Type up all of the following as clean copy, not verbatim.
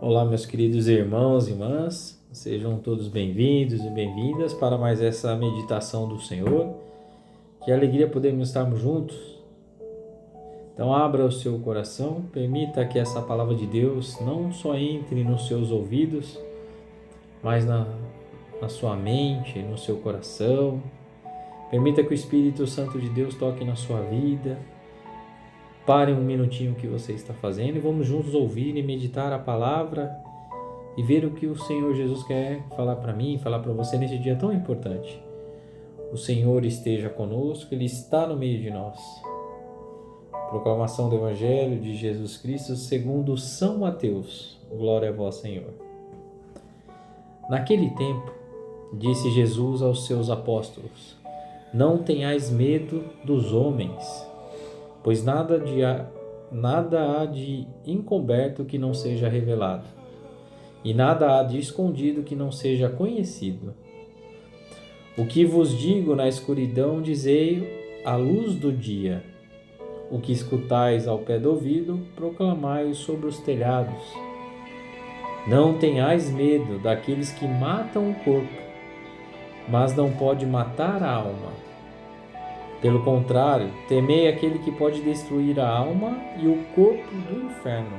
Olá, meus queridos irmãos e irmãs, sejam todos bem-vindos e bem-vindas para mais essa meditação do Senhor. Que alegria podermos estarmos juntos. Então, abra o seu coração, permita que essa palavra de Deus não só entre nos seus ouvidos, mas na sua mente, no seu coração. Permita que o Espírito Santo de Deus toque na sua vida. Pare um minutinho o que você está fazendo e vamos juntos ouvir e meditar a palavra e ver o que o Senhor Jesus quer falar para mim, falar para você nesse dia tão importante. O Senhor esteja conosco, Ele está no meio de nós. Proclamação do Evangelho de Jesus Cristo segundo São Mateus. Glória a vós, Senhor. Naquele tempo, disse Jesus aos seus apóstolos: Não tenhais medo dos homens, pois nada há de encoberto que não seja revelado, e nada há de escondido que não seja conhecido. O que vos digo na escuridão, dizei à luz do dia. O que escutais ao pé do ouvido, proclamai sobre os telhados. Não tenhais medo daqueles que matam o corpo, mas não pode matar a alma. Pelo contrário, temei aquele que pode destruir a alma e o corpo do inferno.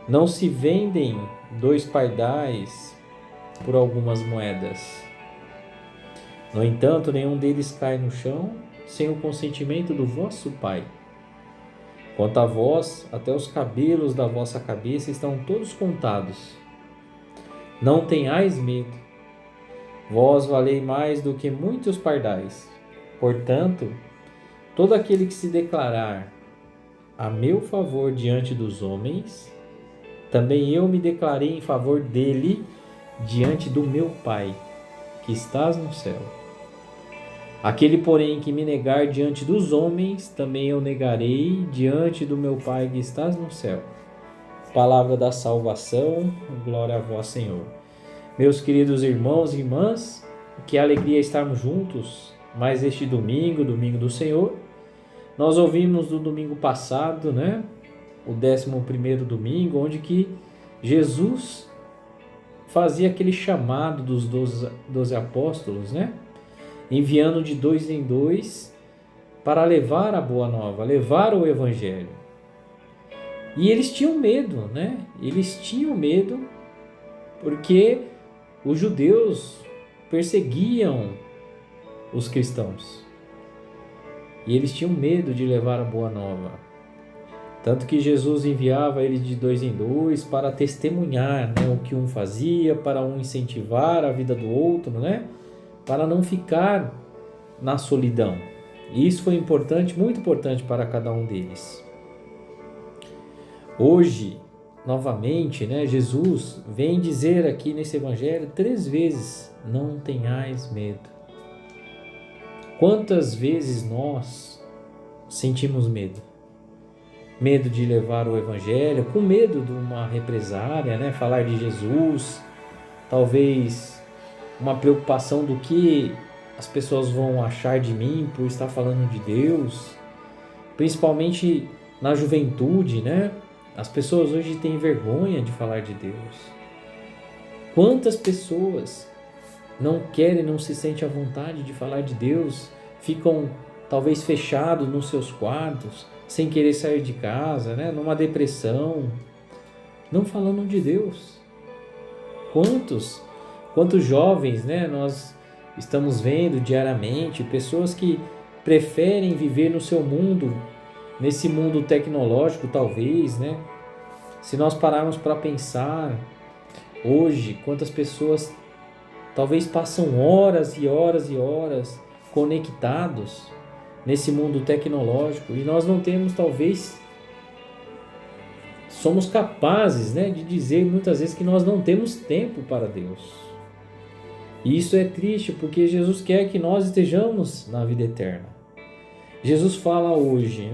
Não se vendem 2 pardais por algumas moedas. No entanto, nenhum deles cai no chão sem o consentimento do vosso Pai. Quanto a vós, até os cabelos da vossa cabeça estão todos contados. Não tenhais medo. Vós valei mais do que muitos pardais. Portanto, todo aquele que se declarar a meu favor diante dos homens, também eu me declarei em favor dele diante do meu Pai, que estás no céu. Aquele, porém, que me negar diante dos homens, também eu negarei diante do meu Pai que estás no céu. Palavra da salvação, glória a vós, Senhor. Meus queridos irmãos e irmãs, que alegria estarmos juntos mais este domingo, domingo do Senhor. Nós ouvimos no domingo passado, o 11º domingo, onde que Jesus fazia aquele chamado dos 12 apóstolos, enviando de 2 em 2 para levar a boa nova, levar o evangelho. E eles tinham medo, Eles tinham medo porque os judeus perseguiam os cristãos. E eles tinham medo de levar a boa nova. Tanto que Jesus enviava eles de 2 em 2 para testemunhar, o que um fazia, para um incentivar a vida do outro, para não ficar na solidão. E isso foi importante, muito importante para cada um deles. Hoje, novamente, Jesus vem dizer aqui nesse evangelho 3 vezes: não tenhais medo. Quantas vezes nós sentimos medo? Medo de levar o evangelho, com medo de uma represária, falar de Jesus, talvez uma preocupação do que as pessoas vão achar de mim por estar falando de Deus, principalmente na juventude, As pessoas hoje têm vergonha de falar de Deus. Quantas pessoas não querem, não se sentem à vontade de falar de Deus, ficam talvez fechados nos seus quartos, sem querer sair de casa, numa depressão, não falando de Deus. Quantos jovens, nós estamos vendo diariamente, pessoas que preferem viver no seu mundo, nesse mundo tecnológico talvez, Se nós pararmos para pensar, hoje, quantas pessoas talvez passam horas e horas e horas conectados nesse mundo tecnológico e nós não temos, talvez, somos capazes, de dizer muitas vezes que nós não temos tempo para Deus. E isso é triste porque Jesus quer que nós estejamos na vida eterna. Jesus fala hoje,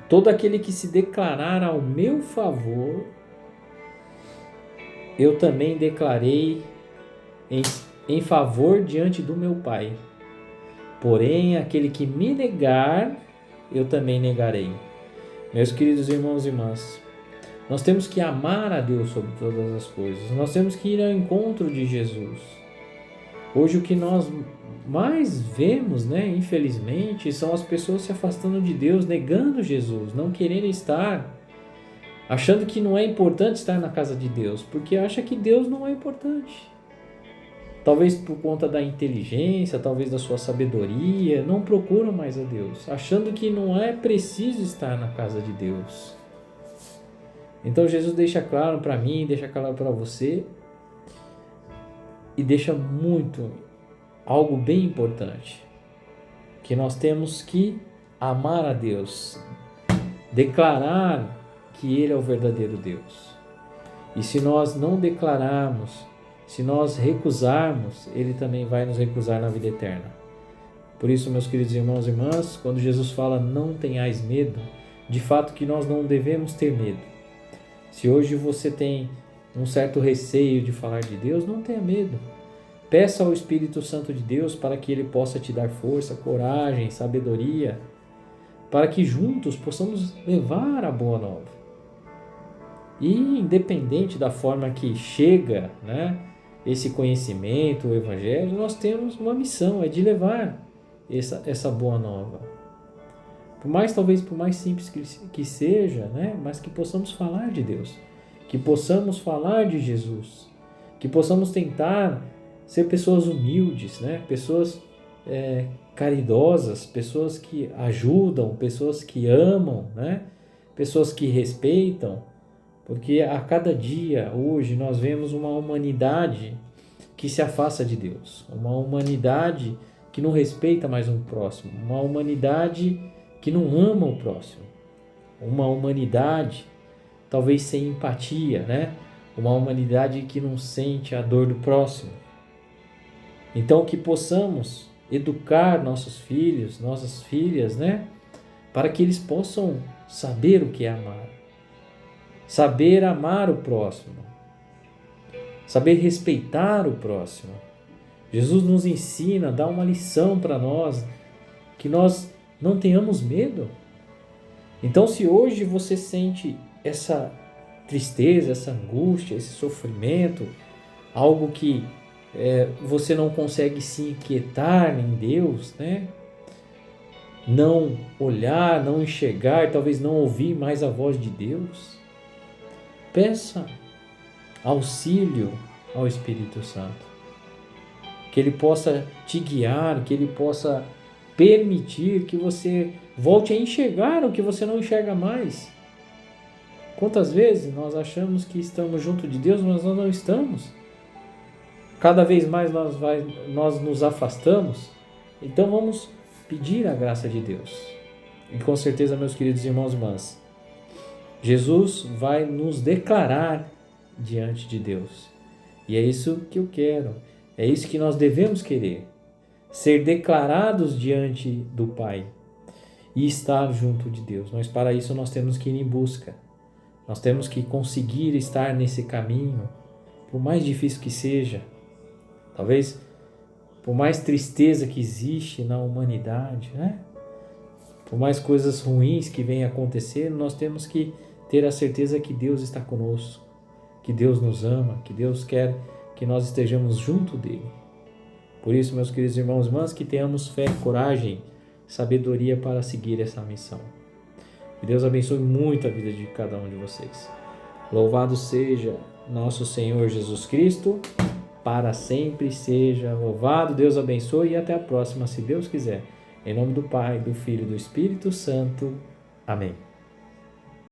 todo aquele que se declarar ao meu favor, eu também declarei em favor diante do meu Pai. Porém, aquele que me negar, eu também negarei. Meus queridos irmãos e irmãs, nós temos que amar a Deus sobre todas as coisas. Nós temos que ir ao encontro de Jesus. Hoje o que nós mais vemos, infelizmente, são as pessoas se afastando de Deus, negando Jesus, não querendo estar, achando que não é importante estar na casa de Deus, porque acha que Deus não é importante. Talvez por conta da inteligência, talvez da sua sabedoria, não procuram mais a Deus, achando que não é preciso estar na casa de Deus. Então Jesus deixa claro para mim, deixa claro para você, e deixa algo bem importante, que nós temos que amar a Deus, declarar que Ele é o verdadeiro Deus. E se nós não declararmos, se nós recusarmos, Ele também vai nos recusar na vida eterna. Por isso, meus queridos irmãos e irmãs, quando Jesus fala não tenhais medo, de fato que nós não devemos ter medo. Se hoje você tem um certo receio de falar de Deus, não tenha medo. Peça ao Espírito Santo de Deus para que Ele possa te dar força, coragem, sabedoria, para que juntos possamos levar a boa nova. E independente da forma que chega, esse conhecimento, o Evangelho, nós temos uma missão, é de levar essa boa nova. Talvez por mais simples que seja, mas que possamos falar de Deus, que possamos falar de Jesus, que possamos tentar ser pessoas humildes, pessoas caridosas, pessoas que ajudam, pessoas que amam, pessoas que respeitam, porque a cada dia, hoje, nós vemos uma humanidade que se afasta de Deus, uma humanidade que não respeita mais um próximo, uma humanidade que não ama o próximo, uma humanidade talvez sem empatia, uma humanidade que não sente a dor do próximo. Então que possamos educar nossos filhos, nossas filhas, para que eles possam saber o que é amar, saber amar o próximo, saber respeitar o próximo. Jesus nos ensina, dá uma lição para nós, que nós não tenhamos medo. Então, se hoje você sente essa tristeza, essa angústia, esse sofrimento, algo que você não consegue se inquietar em Deus, não olhar, não enxergar, talvez não ouvir mais a voz de Deus, peça auxílio ao Espírito Santo, que Ele possa te guiar, que Ele possa permitir que você volte a enxergar o que você não enxerga mais. Quantas vezes nós achamos que estamos junto de Deus, mas nós não estamos? Cada vez mais nós nos afastamos. Então vamos pedir a graça de Deus. E com certeza, meus queridos irmãos e irmãs, Jesus vai nos declarar diante de Deus. E é isso que eu quero. É isso que nós devemos querer. Ser declarados diante do Pai e estar junto de Deus. Mas para isso nós temos que ir em busca. Nós temos que conseguir estar nesse caminho, por mais difícil que seja. Talvez por mais tristeza que existe na humanidade, por mais coisas ruins que venham acontecendo, nós temos que ter a certeza que Deus está conosco, que Deus nos ama, que Deus quer que nós estejamos junto dele. Por isso, meus queridos irmãos e irmãs, que tenhamos fé, coragem, sabedoria para seguir essa missão. Que Deus abençoe muito a vida de cada um de vocês. Louvado seja nosso Senhor Jesus Cristo, para sempre seja louvado. Deus abençoe e até a próxima, se Deus quiser. Em nome do Pai, do Filho e do Espírito Santo. Amém.